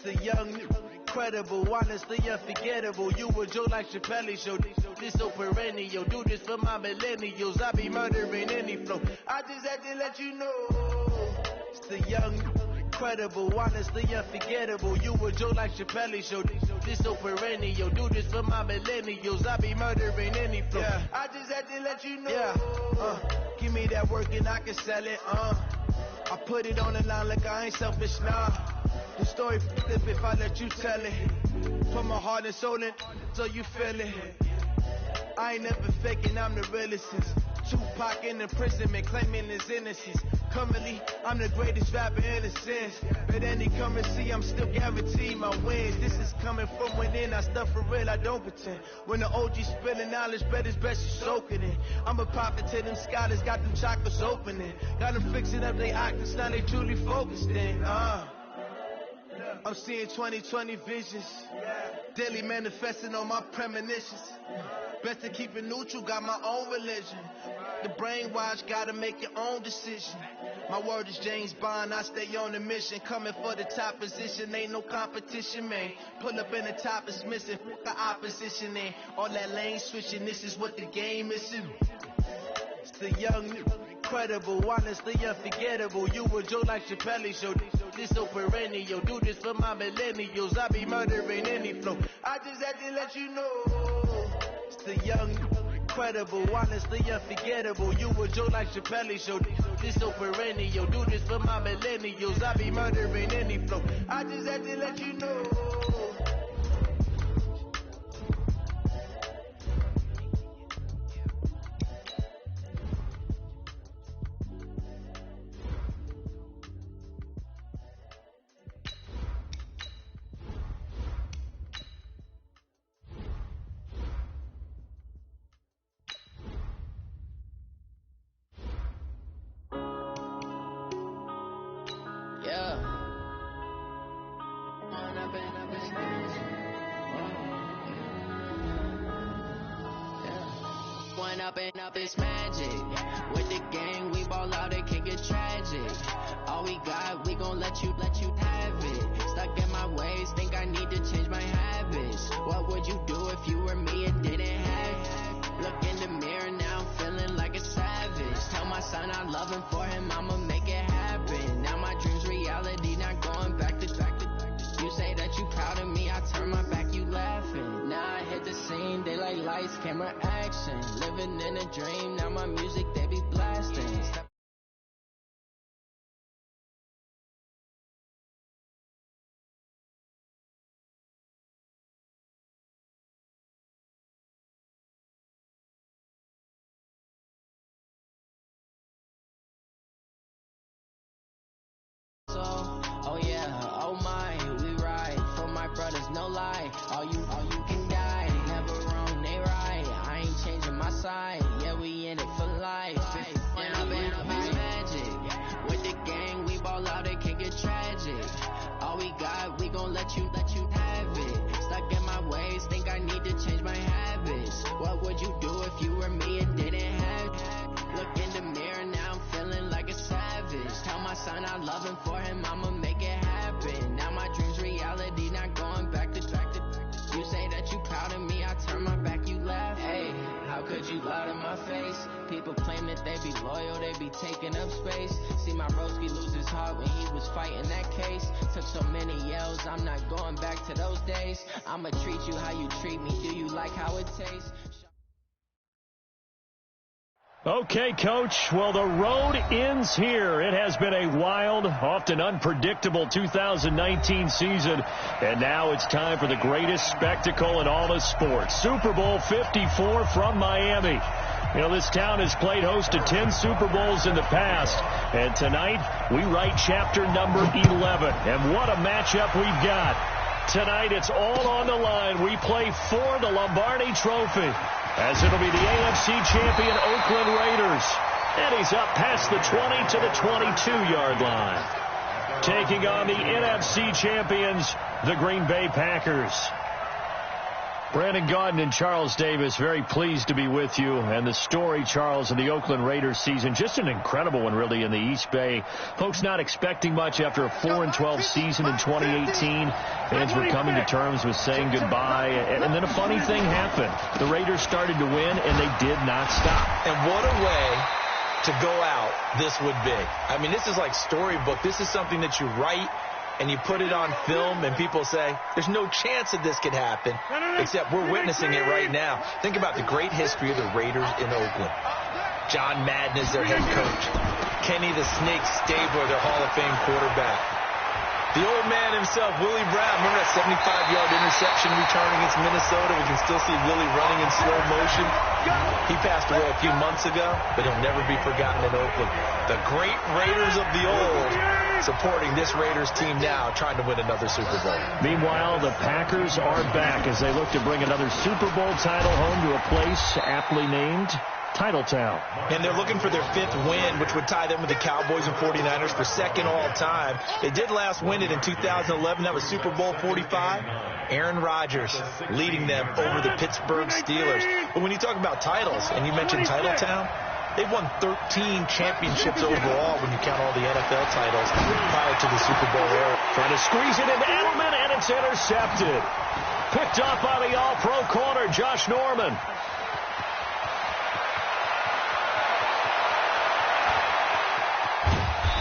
The young, incredible, honestly unforgettable. You a Joe like Chappelle show. This so perennial. Do this for my millennials. I be murdering any flow. I just had to let you know. It's the young, incredible, honestly unforgettable. You a Joe like Chappelle show. This so perennial. Do this for my millennials. I be murdering any flow. Yeah. I just had to let you know. Yeah. Give me that work and I can sell it. I put it on the line like I ain't selfish, nah. The story flip if I let you tell it. Put my heart and soul in so you feel it. I ain't never faking, I'm the realest since Tupac in imprisonment, claiming his innocence. Currently, I'm the greatest rapper in a sense. But any currency, I'm still guaranteed my wins. This is coming from within, I stuff for real, I don't pretend. When the OG spilling knowledge, bet it's best you soak it in. I'm a prophet to them scholars, got them chakras opening. Got them fixing up they octaves, now they truly focused in. I'm seeing 2020 visions, daily manifesting on my premonitions. Best to keep it neutral, got my own religion. The brainwash, gotta make your own decision. My word is James Bond, I stay on the mission. Coming for the top position, ain't no competition, man. Pull up in the top is missing, fuck the opposition in. All that lane switching, this is what the game is. It's the young, incredible, honestly unforgettable. You a Joe like Chappelle show. This so perennial. Do this for my millennials. I be murdering any flow. I just had to let you know. It's the young, incredible, honestly unforgettable. You a Joe like Chappelle show. This so perennial. Do this for my millennials. I be murdering any flow. I just had to let you know. Up is magic. With the gang, we ball out, it can get tragic. All we got, we gon' let you have it. Stuck in my ways, think I need to change my habits. What would you do if you were me and didn't have it? Look in the mirror now, I'm feeling like a savage. Tell my son I love him, for him I'ma make it happen. Now my dream's reality, not going back to. You say that you proud of me, I turn my back, you laughing. Now I hit the scene, daylight lights, camera action. Living in a dream, now my music, they be blasting. Oh yeah, oh my, we ride for my brothers, no lie. All you can die, never wrong, they right. I ain't changing my side, yeah, we in it for life. When I've been up is magic. With the gang, we ball out, it can get tragic. All we got, we gon' let you have it. Stuck in my ways, think I need to change my habits. What would you do if you were me and didn't have it? Look in the mirror, now I'm feeling like a savage. Tell my son I love him, for him I'ma make it happen. Now my dream's reality, not going back to. You say that you proud of me, I turn my back, you laugh. Hey, how could you lie to my face? People claim that they be loyal, they be taking up space. See my broski lose his heart when he was fighting that case. Took so many yells, I'm not going back to those days. I'ma treat you how you treat me, do you like how it tastes? Okay, Coach. Well, the road ends here. It has been a wild, often unpredictable 2019 season. And now it's time for the greatest spectacle in all of sports. Super Bowl 54 from Miami. You know, this town has played host to 10 Super Bowls in the past. And tonight, we write chapter number 11. And what a matchup we've got. Tonight, it's all on the line. We play for the Lombardi Trophy, as it'll be the AFC champion Oakland Raiders. And he's up past the 20 to the 22-yard line. Taking on the NFC champions, the Green Bay Packers. Brandon Gaudin and Charles Davis, very pleased to be with you. And the story, Charles, of the Oakland Raiders season, just an incredible one, really, in the East Bay. Folks not expecting much after a 4-12 season in 2018. Fans were coming to terms with saying goodbye. And then a funny thing happened. The Raiders started to win, and they did not stop. And what a way to go out this would be. I mean, this is like storybook. This is something that you write and you put it on film, and people say, there's no chance that this could happen, except we're witnessing it right now. Think about the great history of the Raiders in Oakland. John Madden is their head coach. Kenny the Snake Stabler, their Hall of Fame quarterback. The old man himself, Willie Brown. Remember that 75-yard interception return against Minnesota? We can still see Willie running in slow motion. He passed away a few months ago, but he'll never be forgotten in Oakland. The great Raiders of the old supporting this Raiders team now, trying to win another Super Bowl. Meanwhile, the Packers are back as they look to bring another Super Bowl title home to a place aptly named Titletown. And they're looking for their 5th win, which would tie them with the Cowboys and 49ers for 2nd all-time. They did last win it in 2011. That was Super Bowl 45. Aaron Rodgers leading them over the Pittsburgh Steelers. But when you talk about titles, and you mentioned Titletown, they've won 13 championships overall when you count all the NFL titles prior to the Super Bowl era. Trying to squeeze it into Edelman, and it's intercepted. Picked up by the All-Pro corner, Josh Norman.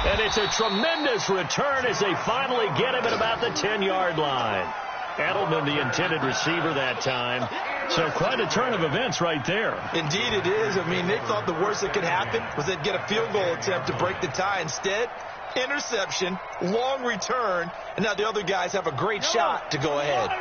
And it's a tremendous return as they finally get him at about the 10-yard line. Edelman, the intended receiver that time. So quite a turn of events right there. Indeed it is. I mean, they thought the worst that could happen was they'd get a field goal attempt to break the tie. Instead, interception, long return, and now the other guys have a great shot to go ahead.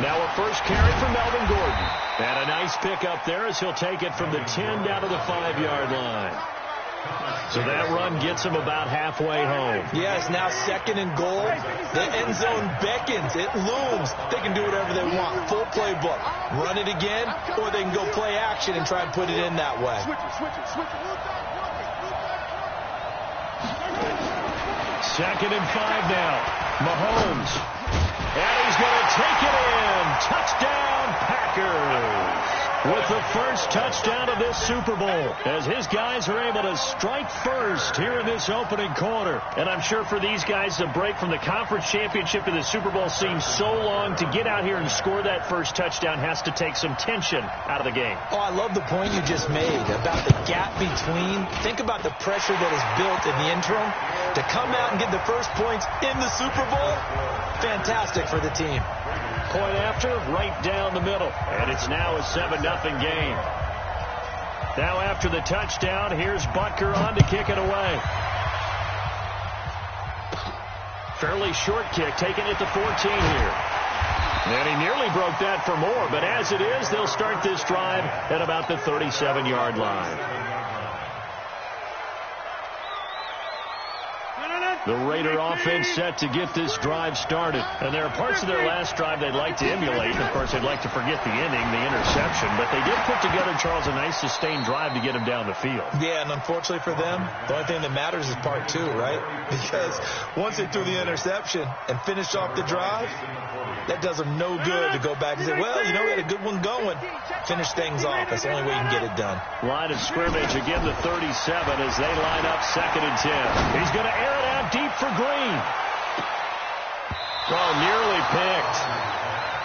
Now a first carry for Melvin Gordon. And a nice pickup there as he'll take it from the 10 down to the 5-yard line. So that run gets him about halfway home. Yes, now 2nd and goal. The end zone beckons. It looms. They can do whatever they want. Full playbook. Run it again, or they can go play action and try and put it in that way. 2nd and 5 now. Mahomes. And he's going to take it in. Touchdown, Packers. With the first touchdown of this Super Bowl, as his guys are able to strike first here in this opening quarter. And I'm sure for these guys, the break from the conference championship to the Super Bowl seems so long. To get out here and score that first touchdown has to take some tension out of the game. Oh, I love the point you just made about the gap between. Think about the pressure that is built in the interim. To come out and get the first points in the Super Bowl, fantastic for the team. Point after, right down the middle. And it's now a 7-0 game. Now after the touchdown, here's Butker on to kick it away. Fairly short kick, taking it to 14 here. And he nearly broke that for more, but as it is, they'll start this drive at about the 37-yard line. The Raider offense set to get this drive started. And there are parts of their last drive they'd like to emulate. And, of course, they'd like to forget the inning, the interception. But they did put together, Charles, a nice sustained drive to get him down the field. Yeah, and unfortunately for them, the only thing that matters is part 2, right? Because once they threw the interception and finished off the drive, that does them no good to go back and say, well, you know, we had a good one going. Finish things off. That's the only way you can get it done. Line of scrimmage, again the 37 as they line up 2nd and 10. He's going to air it out deep for Green. Oh, nearly picked.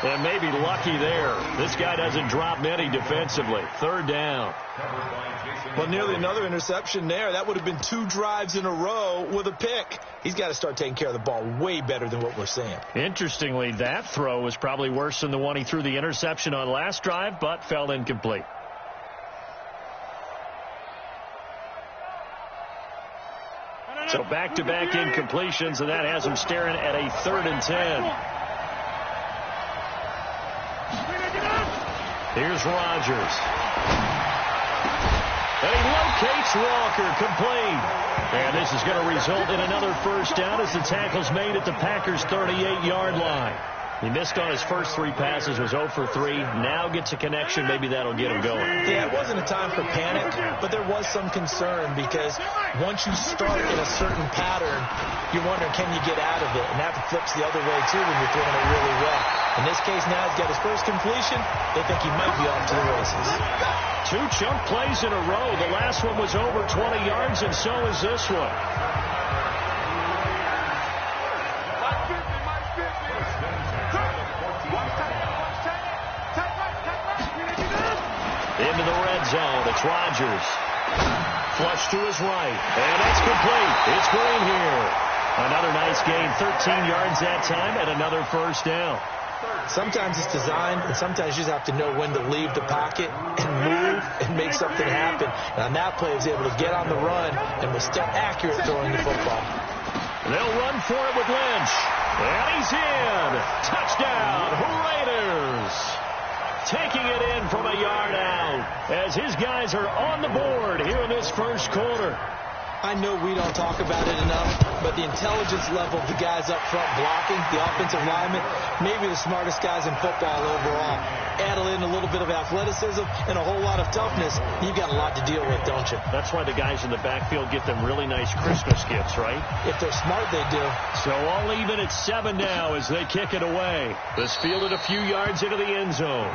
And maybe lucky there. This guy doesn't drop many defensively. 3rd down. Well, nearly another interception there. That would have been 2 drives in a row with a pick. He's got to start taking care of the ball way better than what we're seeing. Interestingly, that throw was probably worse than the one he threw the interception on last drive, but fell incomplete. So back-to-back incompletions, and that has him staring at a 3rd and 10. Here's Rodgers. And he locates Walker, complete. And this is going to result in another first down as the tackle's made at the Packers' 38-yard line. He missed on his first 3 passes, was 0 for 3. Now gets a connection. Maybe that'll get him going. Yeah, it wasn't a time for panic, but there was some concern because once you start in a certain pattern, you're wondering, can you get out of it? And that flips the other way, too, when you're throwing it really well. In this case, now he's got his first completion. They think he might be off to the races. 2 chunk plays in a row. The last one was over 20 yards, and so is this one. Into the red zone. It's Rodgers. Flush to his right. And it's complete. It's Green here. Another nice gain. 13 yards that time and another first down. Sometimes it's designed, and sometimes you just have to know when to leave the pocket and move and make something happen. And on that play, he was able to get on the run and was still accurate throwing the football. They'll run for it with Lynch. And he's in. Touchdown, Raiders. Taking it in from a yard out as his guys are on the board here in this first quarter. I know we don't talk about it enough, but the intelligence level of the guys up front blocking, the offensive linemen, maybe the smartest guys in football overall. Add in a little bit of athleticism and a whole lot of toughness, you've got a lot to deal with, don't you? That's why the guys in the backfield get them really nice Christmas gifts, right? If they're smart, they do. So all even at 7 now as they kick it away. This fielded a few yards into the end zone.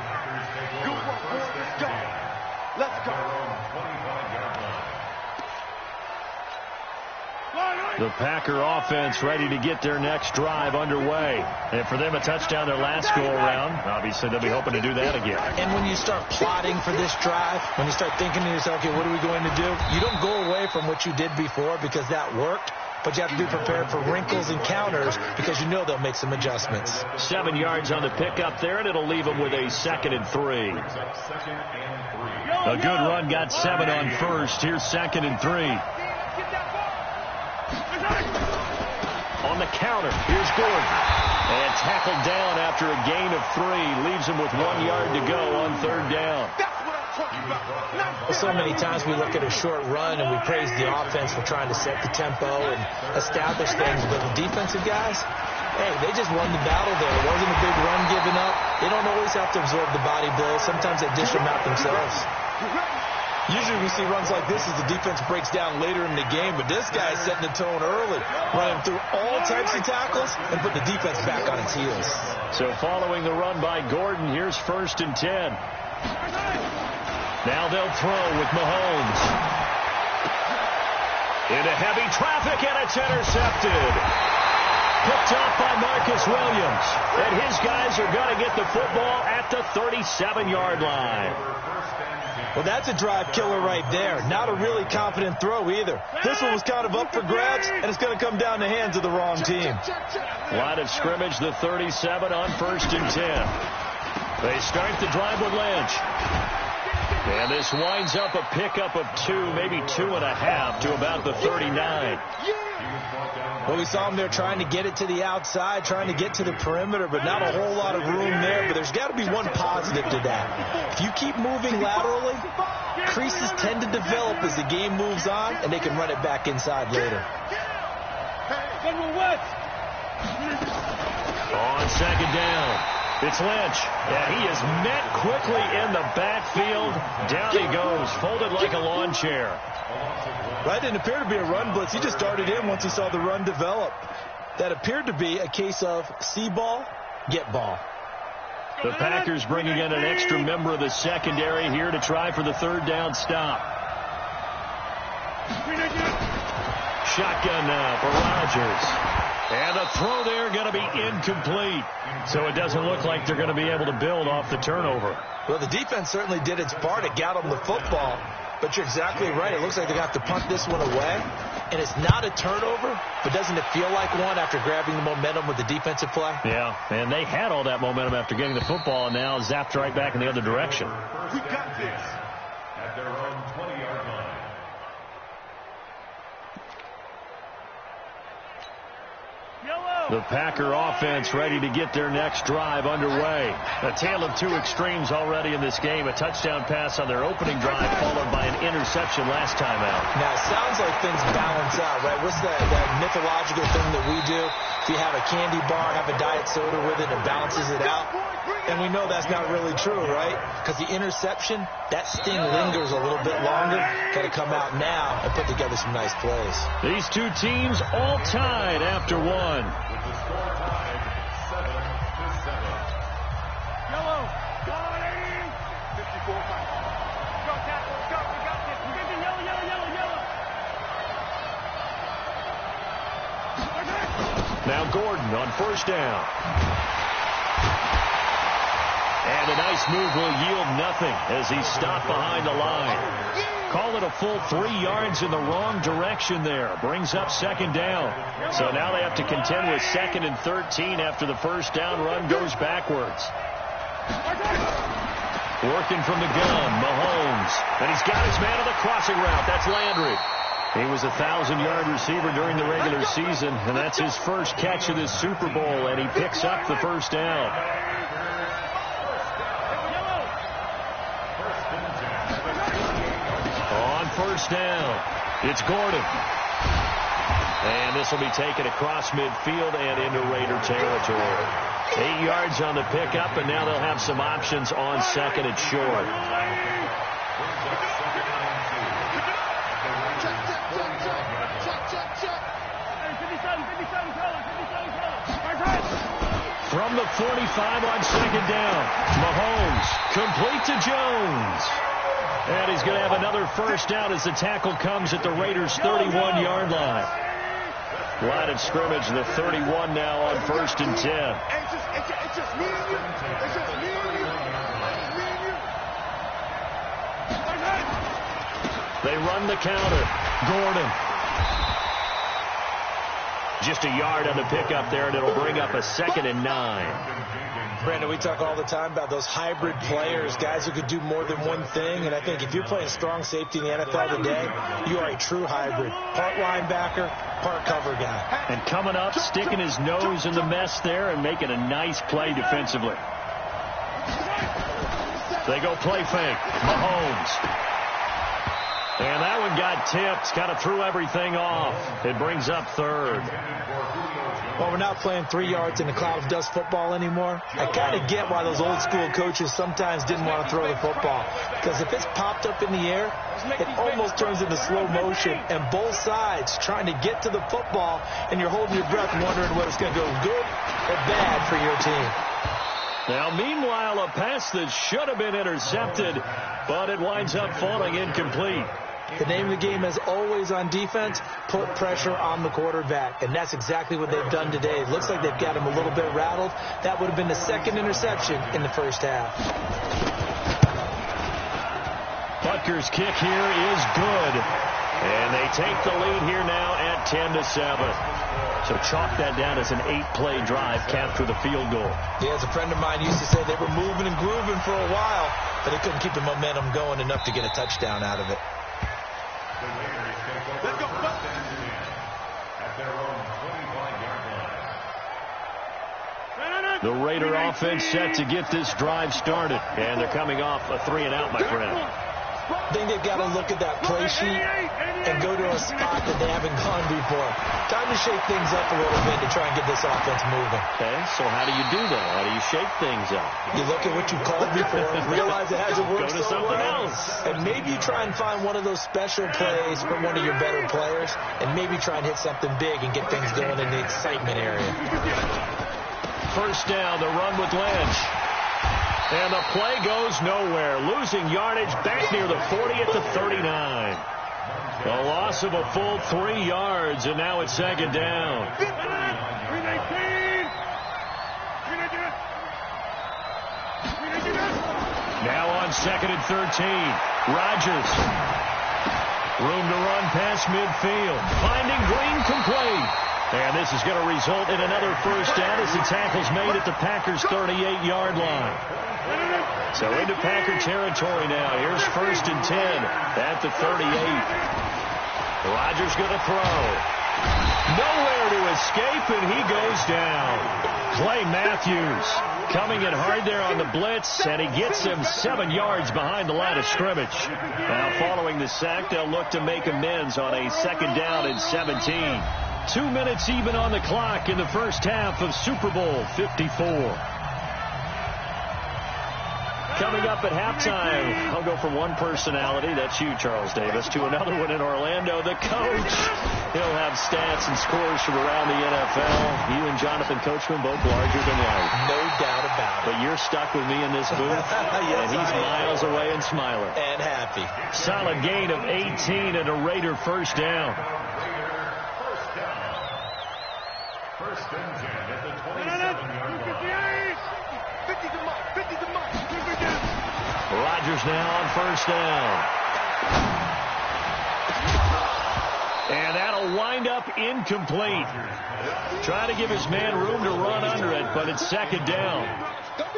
Let's go. The Packer offense ready to get their next drive underway. And for them, a touchdown their last go-around. Obviously, they'll be hoping to do that again. And when you start plotting for this drive, when you start thinking to yourself, okay, what are we going to do? You don't go away from what you did before because that worked. But you have to be prepared for wrinkles and counters because you know they'll make some adjustments. 7 yards on the pickup there, and it'll leave them with a 2nd and 3. A good run got 7 on first. Here's 2nd and 3. On the counter, here's Gordon. And tackled down after a gain of 3. Leaves him with 1 yard to go on 3rd down. Well, so many times we look at a short run and we praise the offense for trying to set the tempo and establish things. But the defensive guys, hey, they just won the battle there. It wasn't a big run given up. They don't always have to absorb the body blows. Sometimes they dish them out themselves. Usually we see runs like this as the defense breaks down later in the game, but this guy is setting the tone early, running through all types of tackles and put the defense back on its heels. So following the run by Gordon, here's 1st and 10. Now they'll throw with Mahomes. Into heavy traffic, and it's intercepted. Picked off by Marcus Williams. And his guys are going to get the football at the 37-yard line. Well, that's a drive killer right there. Not a really confident throw either. This one was kind of up for grabs, and it's going to come down the hands of the wrong team. Line of scrimmage, the 37 on 1st and 10. They start the drive with Lynch. And this winds up a pickup of 2, maybe 2.5 to about the 39. Well, we saw him there trying to get it to the outside, trying to get to the perimeter, but not a whole lot of room there. But there's got to be one positive to that. If you keep moving laterally, creases tend to develop as the game moves on, and they can run it back inside later. On 2nd down. It's Lynch. Yeah, he is met quickly in the backfield. Down he goes, folded like a lawn chair. That didn't appear to be a run blitz. He just darted in once he saw the run develop. That appeared to be a case of see ball, get ball. The Packers bringing in an extra member of the secondary here to try for the 3rd down stop. Shotgun now for Rodgers. And the throw there going to be incomplete. So it doesn't look like they're going to be able to build off the turnover. Well, the defense certainly did its part. It got them the football. But you're exactly right. It looks like they got to punt this one away. And it's not a turnover, but doesn't it feel like one after grabbing the momentum with the defensive play? Yeah, and they had all that momentum after getting the football and now zapped right back in the other direction. We got this. At their own 20-yard line. The Packer offense ready to get their next drive underway. A tale of two extremes already in this game. A touchdown pass on their opening drive followed by an interception last time out. Now, it sounds like things balance out, right? What's that mythological thing that we do? If you have a candy bar, have a diet soda with it, it balances it out. And we know that's not really true, right? Because the interception, that sting lingers a little bit longer. Got to come out now and put together some nice plays. These two teams all tied after one. Yellow. Go, 54-5. Go, tackle. Let's go. We got this. We're going to be yellow. Now Gordon on first down. And a nice move will yield nothing as he's stopped behind the line. Call it a full 3 yards in the wrong direction there. Brings up second down. So now they have to contend with 2nd and 13 after the first down run goes backwards. Working from the gun, Mahomes. And he's got his man on the crossing route. That's Landry. He was a 1,000-yard receiver during the regular season, and that's his first catch of this Super Bowl, and he picks up the first down. On first down, it's Gordon. And this will be taken across midfield and into Raider territory. 8 yards on the pickup, and now they'll have some options on 2nd and short. From the 45 on 2nd down, Mahomes complete to Jones. And he's going to have another first down as the tackle comes at the Raiders' 31-yard line. Line of scrimmage, the 31 now on 1st and 10. It's just me and you. It's just me and you. They run the counter. Gordon. Just a yard on the pickup there, and it'll bring up a 2nd and 9. Brandon, we talk all the time about those hybrid players, guys who could do more than one thing. And I think if you're playing strong safety in the NFL today, you are a true hybrid. Part linebacker, part cover guy. And coming up, sticking his nose in the mess there and making a nice play defensively. They go play fake. Mahomes. And that one got tipped. Kind of threw everything off. It brings up 3rd. Well, we're not playing 3 yards in a cloud of dust football anymore. I kind of get why those old school coaches sometimes didn't want to throw the football. Because if it's popped up in the air, it almost turns into slow motion. And both sides trying to get to the football, and you're holding your breath wondering whether it's going to go good or bad for your team. Now, meanwhile, a pass that should have been intercepted, but it winds up falling incomplete. The name of the game is always on defense, put pressure on the quarterback. And that's exactly what they've done today. It looks like they've got him a little bit rattled. That would have been the 2nd interception in the first half. Butker's kick here is good. And they take the lead here now at 10-7. So chalk that down as an 8-play drive, capture the field goal. Yeah, as a friend of mine used to say, they were moving and grooving for a while, but they couldn't keep the momentum going enough to get a touchdown out of it. Let's go. The Raider offense set to get this drive started. And they're coming off a 3-and-out, my friend. I think they've got to look at that play sheet and go to a spot that they haven't gone before. Time to shake things up a little bit to try and get this offense moving. Okay, so how do you do that? How do you shake things up? You look at what you called before, realize it hasn't worked Go to something else. And maybe you try and find one of those special plays from one of your better players, and maybe try and hit something big and get things going in the excitement area. First down, the run with Lynch. And the play goes nowhere. Losing yardage back near the 40 at the 39. A loss of a full 3 yards, and now it's 2nd down. Now on 2nd and 13. Rodgers. Room to run past midfield. Finding Green complete. And this is going to result in another first down as the tackle's made at the Packers' 38-yard line. So into Packer territory now. Here's 1st and 10 at the 38. Rodgers going to throw. Nowhere to escape, and he goes down. Clay Matthews coming in hard there on the blitz, and he gets him 7 yards behind the line of scrimmage. Now, following the sack, they'll look to make amends on a 2nd down and 17. 2 minutes even on the clock in the first half of Super Bowl 54. Coming up at halftime, I'll go from one personality, that's you, Charles Davis, to another one in Orlando, the coach. He'll have stats and scores from around the NFL. You and Jonathan Coachman both larger than life. No doubt about it. But you're stuck with me in this booth, yes, and he's miles away and smiling. And happy. Solid gain of 18 and a Raider first down. First and 10 at the 27-yard line. 50 to mark. Rodgers now on first down. And that'll wind up incomplete. Trying to give his man room to run under it, but it's 2nd down.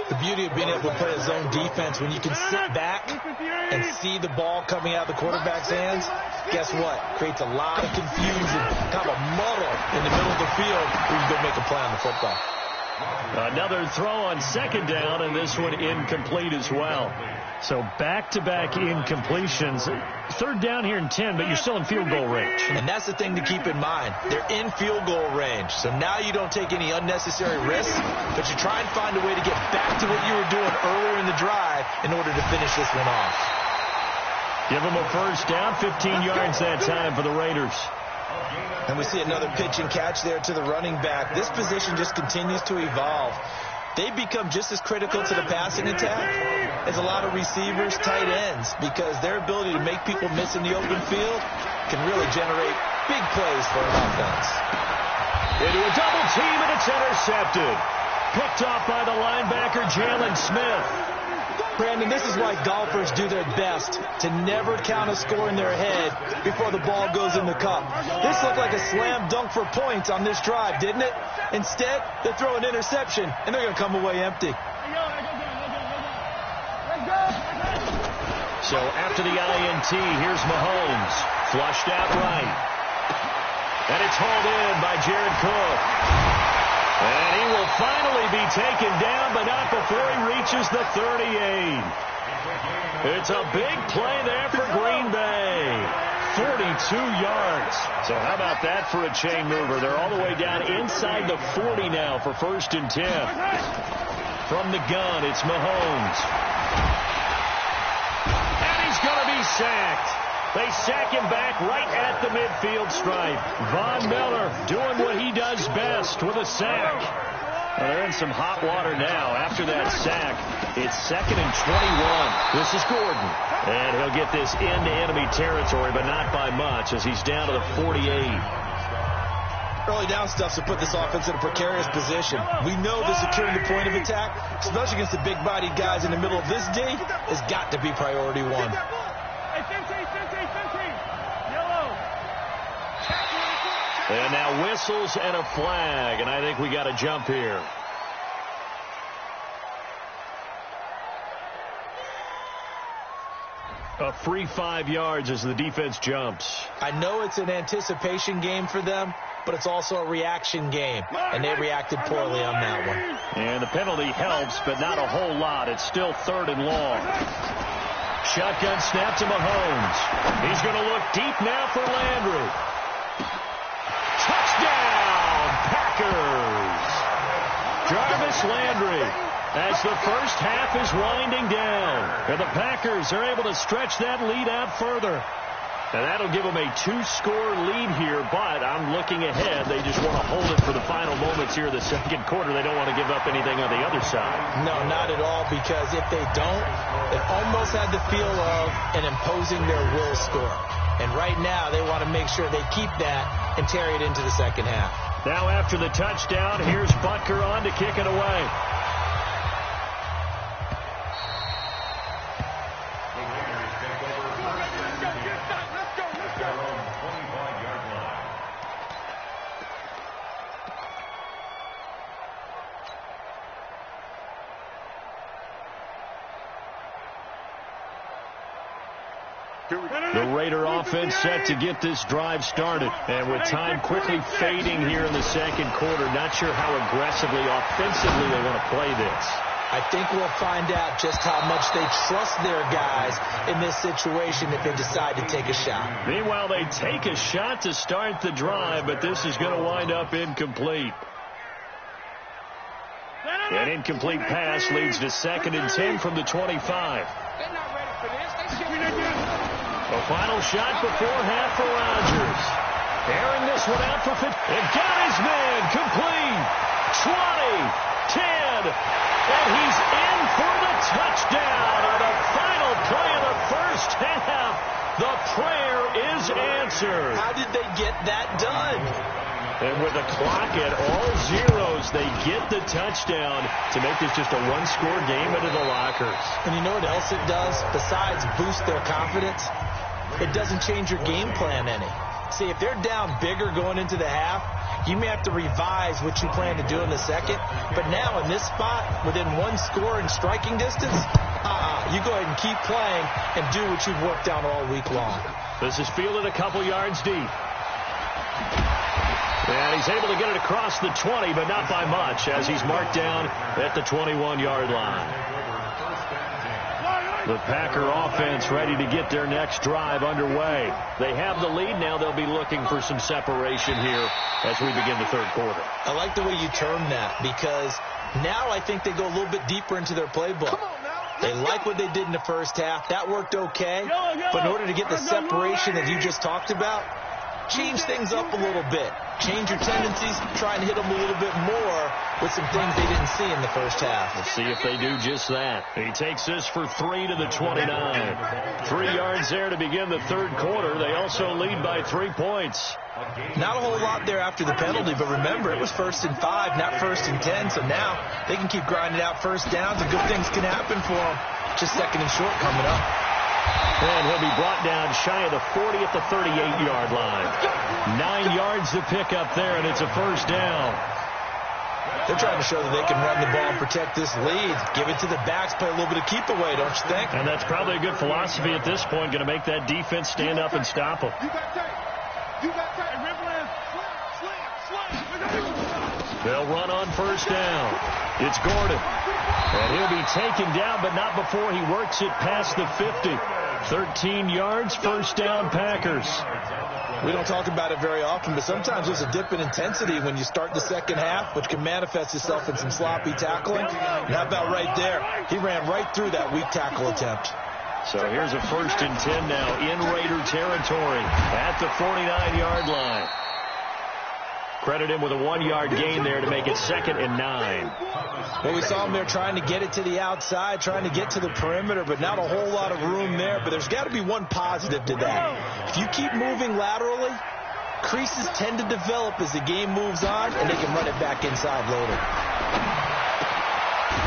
The beauty of being able to play a zone defense, when you can sit back and see the ball coming out of the quarterback's hands, guess what? Creates a lot of confusion, kind of a muddle in the middle of the field where you go make a play on the football. Another throw on 2nd down, and this one incomplete as well. So back-to-back incompletions. 3rd down here in 10, but you're still in field goal range. And that's the thing to keep in mind. They're in field goal range. So now you don't take any unnecessary risks, but you try and find a way to get back to what you were doing earlier in the drive in order to finish this one off. Give them a first down, 15 yards that time for the Raiders. And we see another pitch and catch there to the running back. This position just continues to evolve. They become just as critical to the passing attack as a lot of receivers, tight ends, because their ability to make people miss in the open field can really generate big plays for an offense. Into a double team, and it's intercepted. Picked off by the linebacker, Jalen Smith. Brandon, this is why golfers do their best to never count a score in their head before the ball goes in the cup. This looked like a slam dunk for points on this drive, didn't it? Instead, they throw an interception, and they're going to come away empty. So after the INT, here's Mahomes. Flushed out right. And it's hauled in by Jared Cook. And he will finally be taken down, but not before he reaches the 38. It's a big play there for Green Bay. 42 yards. So how about that for a chain mover? They're all the way down inside the 40 now for 1st and 10. From the gun, it's Mahomes. And he's going to be sacked. They sack him back right at the midfield stripe. Von Miller doing what he does best with a sack. Well, they're in some hot water now after that sack. It's 2nd and 21. This is Gordon. And he'll get this into enemy territory, but not by much as he's down to the 48. Early down stuff to put this offense in a precarious position. We know the securing the point of attack, especially against the big-bodied guys in the middle of this D, has got to be priority one. And now whistles and a flag, and I think we got a jump here. A free 5 yards as the defense jumps. I know it's an anticipation game for them, but it's also a reaction game, and they reacted poorly on that one. And the penalty helps, but not a whole lot. It's still 3rd and long. Shotgun snap to Mahomes. He's going to look deep now for Landry. Touchdown, Packers! Jarvis Landry, as the first half is winding down. And the Packers are able to stretch that lead out further. And that'll give them a 2-score lead here, but I'm looking ahead. They just want to hold it for the final moments here of the 2nd quarter. They don't want to give up anything on the other side. No, not at all, because if they don't, it almost had the feel of an imposing their will score. And right now, they want to make sure they keep that and carry it into the 2nd half. Now after the touchdown, here's Butker on to kick it away. The Raider offense set to get this drive started. And with time quickly fading here in the second quarter, not sure how aggressively, offensively they want to play this. I think we'll find out just how much they trust their guys in this situation if they decide to take a shot. Meanwhile, they take a shot to start the drive, but this is going to wind up incomplete. An incomplete pass leads to 2nd and 10 from the 25. A final shot before half for Rodgers. Airing this one out for 50. And got his man complete. 20, 10, and he's in for the touchdown. On the final play of the first half, the prayer is answered. How did they get that done? And with the clock at all zeros, they get the touchdown to make this just a one-score game into the lockers. And you know what else it does? Besides boost their confidence, it doesn't change your game plan any. See, if they're down bigger going into the half, you may have to revise what you plan to do in the second. But now in this spot, within one score and striking distance, you go ahead and keep playing and do what you've worked on all week long. This is fielded a couple yards deep. And he's able to get it across the 20, but not by much, as he's marked down at the 21-yard line. The Packer offense ready to get their next drive underway. They have the lead. Now they'll be looking for some separation here as we begin the third quarter. I like the way you term that, because now I think they go a little bit deeper into their playbook. They like what they did in the first half. That worked okay. But in order to get the separation that you just talked about, change things up a little bit. Change your tendencies, try and hit them a little bit more with some things they didn't see in the first half. We'll see if they do just that. He takes this for 3 to the 29. 3 yards there to begin the third quarter. They also lead by 3 points. Not a whole lot there after the penalty, but remember, it was 1st and 5, not 1st and 10, so now they can keep grinding out first downs and good things can happen for them. Just 2nd and short coming up. And he'll be brought down shy of the 40 at the 38-yard line. 9 yards to pick up there, and it's a first down. They're trying to show that they can run the ball and protect this lead. Give it to the backs, play a little bit of keep away, don't you think? And that's probably a good philosophy at this point, going to make that defense stand up and stop them. They'll run on first down. It's Gordon. And he'll be taken down, but not before he works it past the 50. 13 yards, first down, Packers. We don't talk about it very often, but sometimes there's a dip in intensity when you start the second half, which can manifest itself in some sloppy tackling. And how about right there? He ran right through that weak tackle attempt. So here's a 1st and 10 now in Raider territory at the 49-yard line. Credit him with a 1-yard gain there to make it 2nd and 9. Well, we saw him there trying to get it to the outside, trying to get to the perimeter, but not a whole lot of room there. But there's got to be one positive to that. If you keep moving laterally, creases tend to develop as the game moves on, and they can run it back inside later.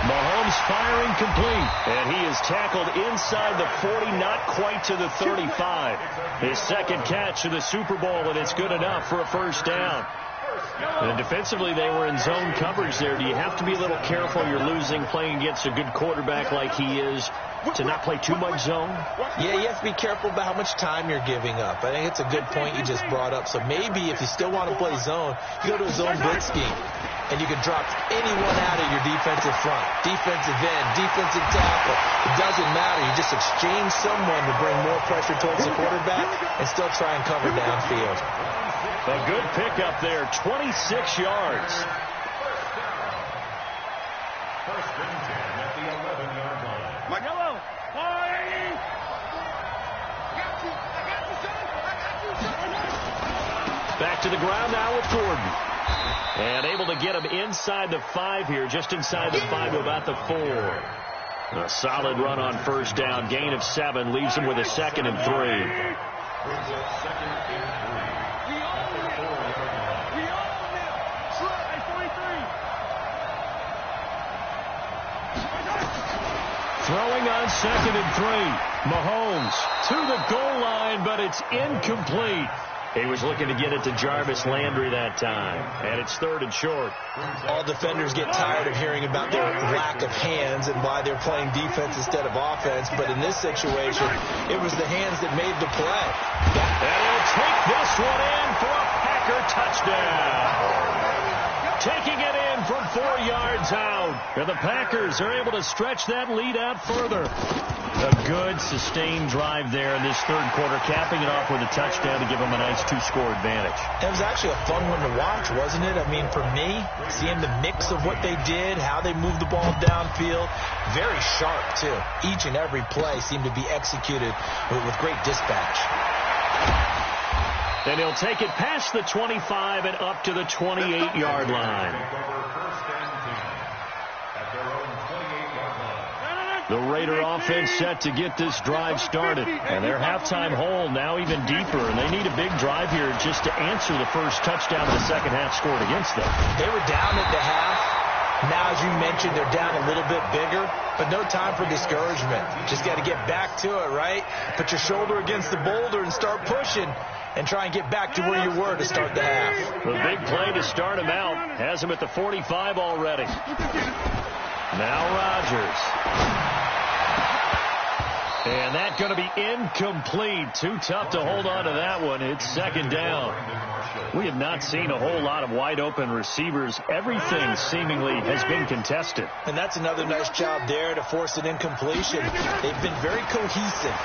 Mahomes firing complete, and he is tackled inside the 40, not quite to the 35. His second catch of the Super Bowl, and it's good enough for a first down. And defensively, they were in zone coverage there. Do you have to be a little careful? You're losing playing against a good quarterback like he is to not play too much zone? Yeah, you have to be careful about how much time you're giving up. I think it's a good point you just brought up. So maybe if you still want to play zone, you go to a zone blitz scheme. And you can drop anyone out of your defensive front, defensive end, defensive tackle. It doesn't matter. You just exchange someone to bring more pressure towards the quarterback and still try and cover downfield. A good pickup there, 26 yards. Back to the ground now with Gordon. And able to get him inside the 5 here, just inside the 5 to about the 4. A solid run on first down, gain of 7, leaves him with a 2nd and 3. Throwing on 2nd and 3. Mahomes to the goal line, but it's incomplete. He was looking to get it to Jarvis Landry that time. And it's 3rd and short. All defenders get tired of hearing about their lack of hands and why they're playing defense instead of offense. But in this situation, it was the hands that made the play. And he'll take this one in for a Packer touchdown. Taking it in from 4 yards out. And the Packers are able to stretch that lead out further. A good sustained drive there in this 3rd quarter, capping it off with a touchdown to give them a nice 2-score advantage. It was actually a fun one to watch, wasn't it? I mean, for me, seeing the mix of what they did, how they moved the ball downfield, very sharp, too. Each and every play seemed to be executed with great dispatch. And he'll take it past the 25 and up to the 28-yard line. The Raider offense set to get this drive started. And their halftime hole now even deeper. And they need a big drive here just to answer the first touchdown of the second half scored against them. They were down at the half. Now, as you mentioned, they're down a little bit bigger. But no time for discouragement. Just got to get back to it, right? Put your shoulder against the boulder and start pushing. And try and get back to where you were to start the half. The big play to start him out. Has him at the 45 already. Now Rodgers. And that's going to be incomplete. Too tough to hold on to that one. It's 2nd down. We have not seen a whole lot of wide-open receivers. Everything seemingly has been contested. And that's another nice job there to force an incompletion. They've been very cohesive,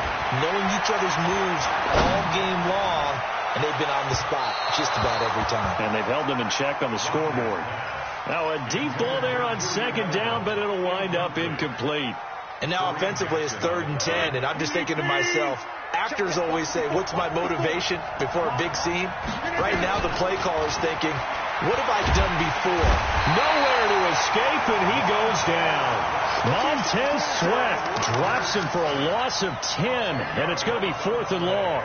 knowing each other's moves all game long, and they've been on the spot just about every time. And they've held them in check on the scoreboard. Now a deep ball there on 2nd down, but it'll wind up incomplete. And now offensively it's 3rd and 10, and I'm just thinking to myself, actors always say, what's my motivation before a big scene? Right now the play caller's thinking, what have I done before? Nowhere to escape, and he goes down. Montez Sweat drops him for a loss of 10, and it's going to be 4th and long.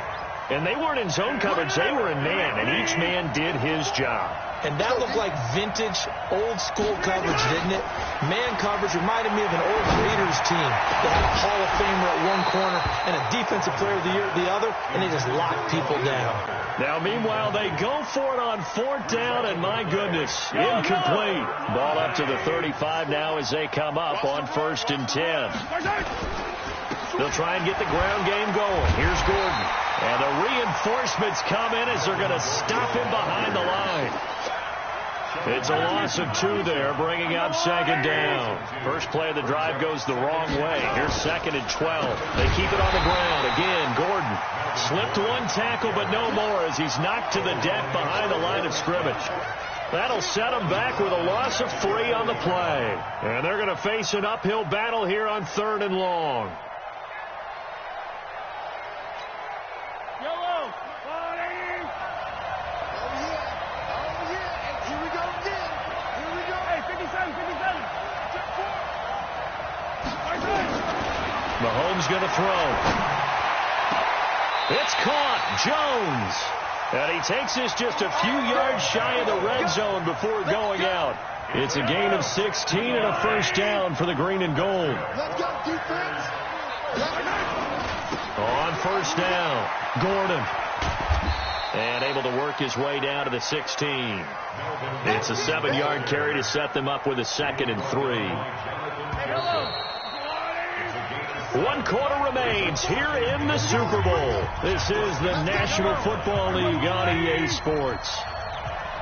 And they weren't in zone coverage, they were in man, and each man did his job. And that looked like vintage, old-school coverage, didn't it? Man coverage reminded me of an old Raiders team. They had a Hall of Famer at one corner and a Defensive Player of the Year at the other, and they just locked people down. Now, meanwhile, they go for it on 4th down, and my goodness, incomplete. Ball up to the 35 now as they come up on 1st and 10. They'll try and get the ground game going. Here's Gordon. And the reinforcements come in as they're going to stop him behind the line. It's a loss of 2 there, bringing up 2nd down. First play of the drive goes the wrong way. Here's 2nd and 12. They keep it on the ground. Again, Gordon slipped 1 tackle, but no more as he's knocked to the deck behind the line of scrimmage. That'll set them back with a loss of 3 on the play. And they're going to face an uphill battle here on 3rd and long. Mahomes going to throw. It's caught. Jones. And he takes this just a few yards shy of the red zone before going out. It's a gain of 16 and a 1st down for the green and gold. Let's go, defense. On 1st down, Gordon. And able to work his way down to the 16. It's a 7-yard carry to set them up with a 2nd and 3. 1 quarter remains here in the Super Bowl. This is the National Football League on EA Sports.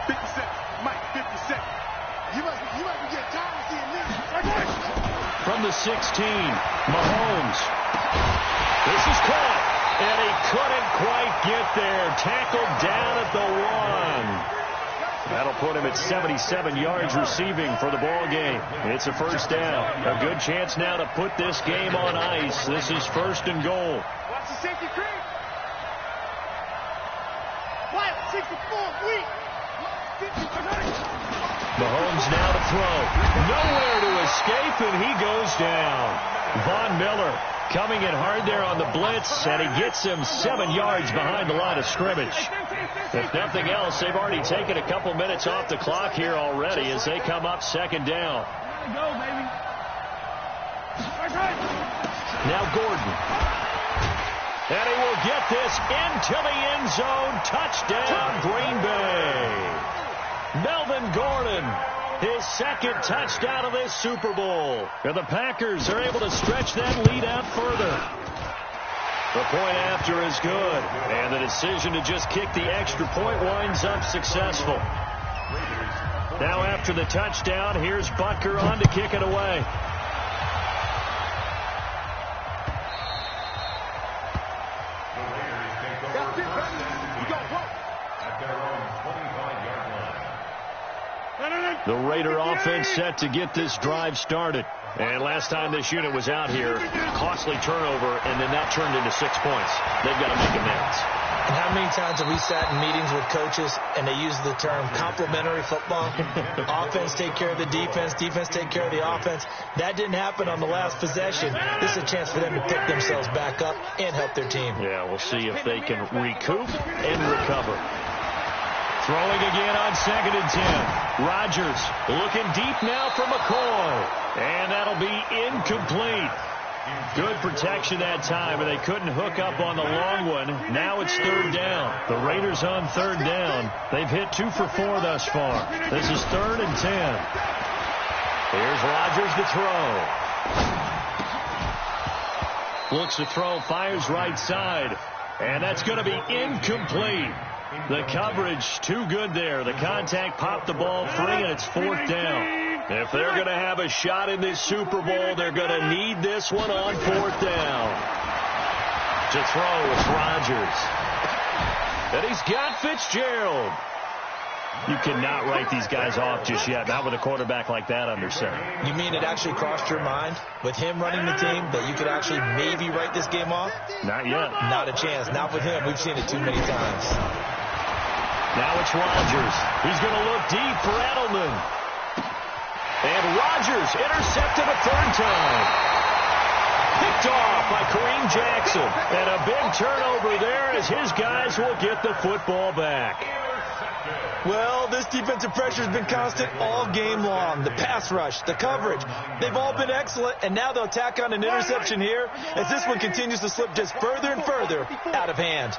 50 seconds. Mike, 50 seconds. You must be getting tired of seeing this. From the 16, Mahomes. This is caught. And he couldn't quite get there. Tackled down at the 1. That'll put him at 77 yards receiving for the ball game. It's a 1st down. A good chance now to put this game on ice. This is 1st and goal. Watch the safety creep. Quiet, 64, weak. Mahomes now to throw. Nowhere to escape, and he goes down. Von Miller coming in hard there on the blitz, and he gets him 7 yards behind the line of scrimmage. If nothing else, they've already taken a couple minutes off the clock here already as they come up 2nd down. Now Gordon. And he will get this into the end zone. Touchdown, Green Bay. Melvin Gordon, his second touchdown of this Super Bowl. And the Packers are able to stretch that lead out further. The point after is good. And the decision to just kick the extra point winds up successful. Now after the touchdown, here's Butker on to kick it away. The Raider offense set to get this drive started. And last time this unit was out here, costly turnover, and then that turned into 6 points. They've got to make amends. And how many times have we sat in meetings with coaches and they use the term complementary football? Offense take care of the defense, defense take care of the offense. That didn't happen on the last possession. This is a chance for them to pick themselves back up and help their team. Yeah, we'll see if they can recoup and recover. Throwing again on 2nd and 10. Rodgers looking deep now for McCoy. And that'll be incomplete. Good protection that time, and they couldn't hook up on the long one. Now it's 3rd down. The Raiders on 3rd down. They've hit 2 for 4 thus far. This is 3rd and 10. Here's Rodgers to throw. Looks to throw, fires right side. And that's going to be incomplete. The coverage too good there. The contact popped the ball free, and it's 4th down. If they're going to have a shot in this Super Bowl, they're going to need this one on 4th down. To throw, it's Rodgers. And he's got Fitzgerald. You cannot write these guys off just yet, not with a quarterback like that under center. You mean it actually crossed your mind with him running the team that you could actually maybe write this game off? Not yet. Not a chance. Not with him. We've seen it too many times. Now it's Rodgers. He's going to look deep for Edelman. And Rodgers intercepted a 3rd time. Picked off by Kareem Jackson. And a big turnover there as his guys will get the football back. Well, this defensive pressure has been constant all game long. The pass rush, the coverage, they've all been excellent, and now they'll tack on an interception here as this one continues to slip just further and further out of hand.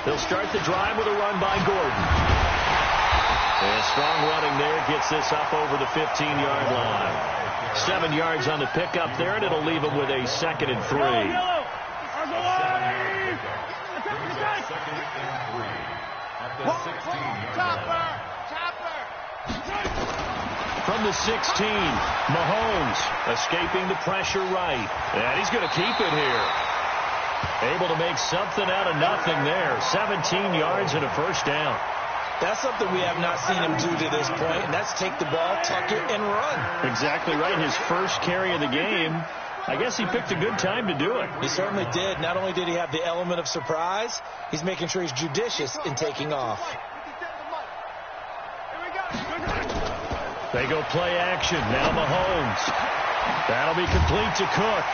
They'll start the drive with a run by Gordon. And strong running there gets this up over the 15-yard line. 7 yards on the pickup there, and it'll leave him with a 2nd and 3. From the 16, Mahomes escaping the pressure right. And he's going to keep it here. Able to make something out of nothing there. 17 yards and a 1st down. That's something we have not seen him do to this point, and that's take the ball, tuck it, and run. Exactly right. His first carry of the game. I guess he picked a good time to do it. He certainly did. Not only did he have the element of surprise, he's making sure he's judicious in taking off. They go play action. Now Mahomes. That'll be complete to Cook.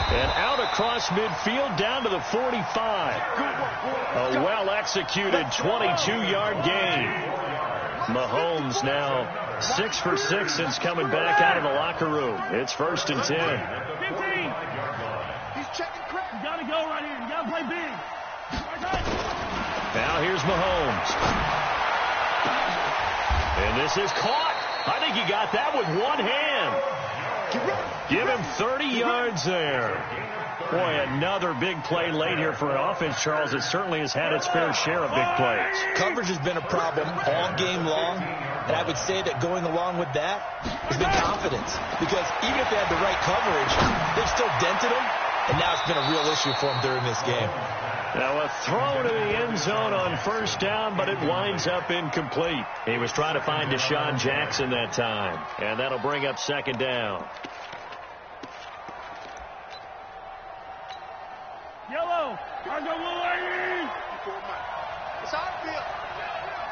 And out across midfield down to the 45. A well-executed 22-yard gain. Mahomes now 6 for 6 since coming back out of the locker room. It's 1st and 10. 15. He's checking crap. You got to go right here. You got to play big. Now here's Mahomes. And this is caught. I think he got that with one hand. Give him 30 yards there. Boy, another big play late here for an offense, Charles. It certainly has had its fair share of big plays. Coverage has been a problem all game long, and I would say that going along with that has been confidence. Because even if they had the right coverage, they've still dented them, and now it's been a real issue for them during this game. Now a throw to the end zone on 1st down, but it winds up incomplete. He was trying to find Deshaun Jackson that time, and that'll bring up 2nd down. Yellow. I go away. It's our field.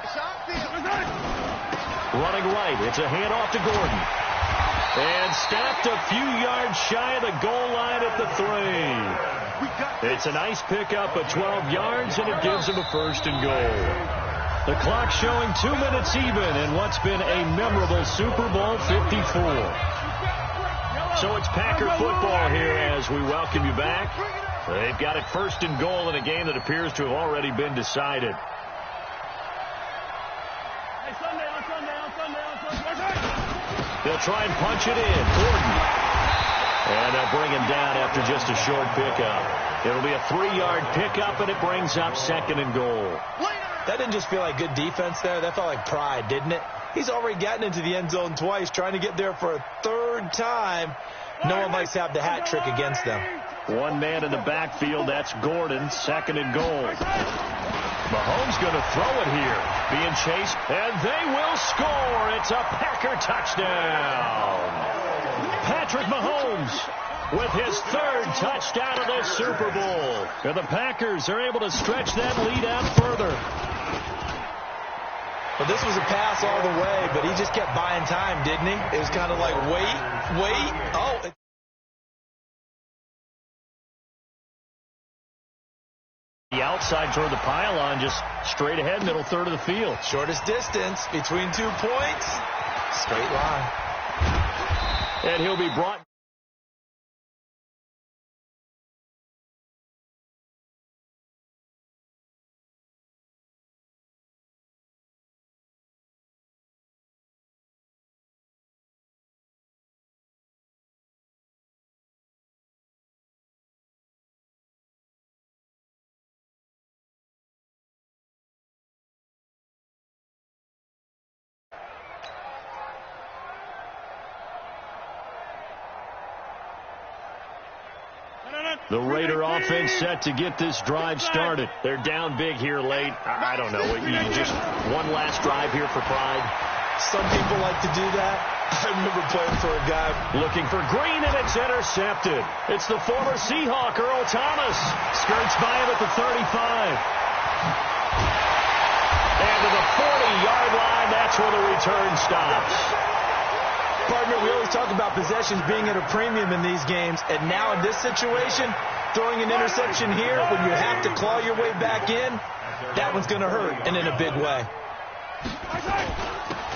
It's our field. Running right. It's a handoff to Gordon. And stopped a few yards shy of the goal line at the 3. It's a nice pickup of 12 yards, and it gives him a 1st and goal. The clock showing 2 minutes even in what's been a memorable Super Bowl 54. So it's Packer football here as we welcome you back. They've got it 1st and goal in a game that appears to have already been decided. They'll try and punch it in. Gordon. And they'll bring him down after just a short pickup. It'll be a 3-yard pickup, and it brings up 2nd and goal. That didn't just feel like good defense there. That felt like pride, didn't it? He's already gotten into the end zone twice, trying to get there for a 3rd time. No one likes to have the hat trick against them. One man in the backfield. That's Gordon. 2nd and goal. Mahomes going to throw it here. Being chased, and they will score. It's a Packer touchdown. Patrick Mahomes with his 3rd touchdown of this Super Bowl. And the Packers are able to stretch that lead out further. Well, this was a pass all the way, but he just kept buying time, didn't he? It was kind of like, wait. Oh, the outside toward the pylon, just straight ahead, middle third of the field. Shortest distance between 2 points. Straight line. And he'll be brought. The Raider offense set to get this drive started. They're down big here late. I don't know. You just one last drive here for pride. Some people like to do that. I remember playing for a guy. Looking for Green, and it's intercepted. It's the former Seahawk, Earl Thomas. Skirts by him at the 35. And to the 40-yard line, that's where the return stops. Partner, we always talk about possessions being at a premium in these games, and now in this situation, throwing an interception here when you have to claw your way back in, that one's going to hurt, and in a big way.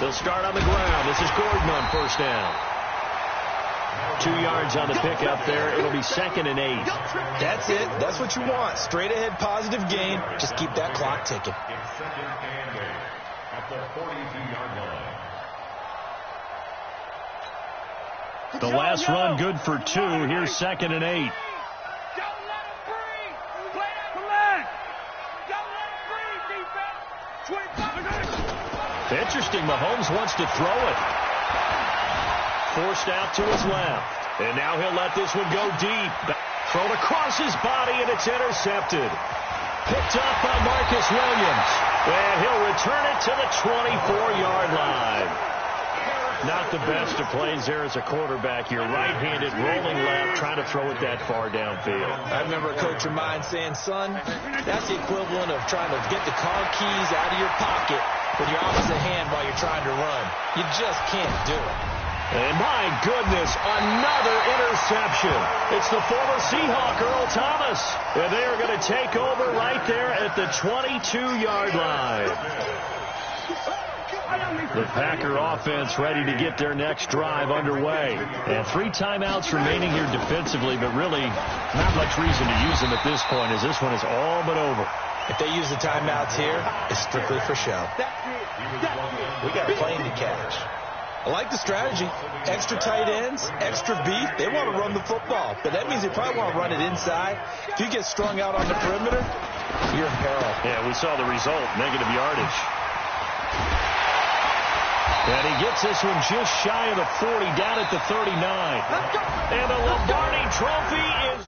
They'll start on the ground. This is Gordon on 1st down. 2 yards on the pickup there. It'll be 2nd and 8. That's it. That's what you want. Straight ahead, positive gain. Just keep that clock ticking. At the 42-yard line. The last run good for 2. Here's 2nd and 8. Don't let him breathe. Play out the line. Don't let him breathe, defense. Interesting. Mahomes wants to throw it. Forced out to his left. And now he'll let this one go deep. Thrown across his body, and it's intercepted. Picked up by Marcus Williams. And he'll return it to the 24-yard line. Not the best of plays there as a quarterback. You're right-handed, rolling left, trying to throw it that far downfield. I remember a coach of mine saying, son, that's the equivalent of trying to get the car keys out of your pocket with your opposite hand while you're trying to run. You just can't do it. And my goodness, another interception. It's the former Seahawk, Earl Thomas. And they are going to take over right there at the 22-yard line. The Packer offense ready to get their next drive underway. And 3 timeouts remaining here defensively, but really not much reason to use them at this point, as this one is all but over. If they use the timeouts here, it's strictly for show. We got a plane to catch. I like the strategy. Extra tight ends, extra beef. They want to run the football, but that means they probably want to run it inside. If you get strung out on the perimeter, you're in peril. Yeah, we saw the result, negative yardage. And he gets this one just shy of the 40, down at the 39. And the Lombardi Trophy is...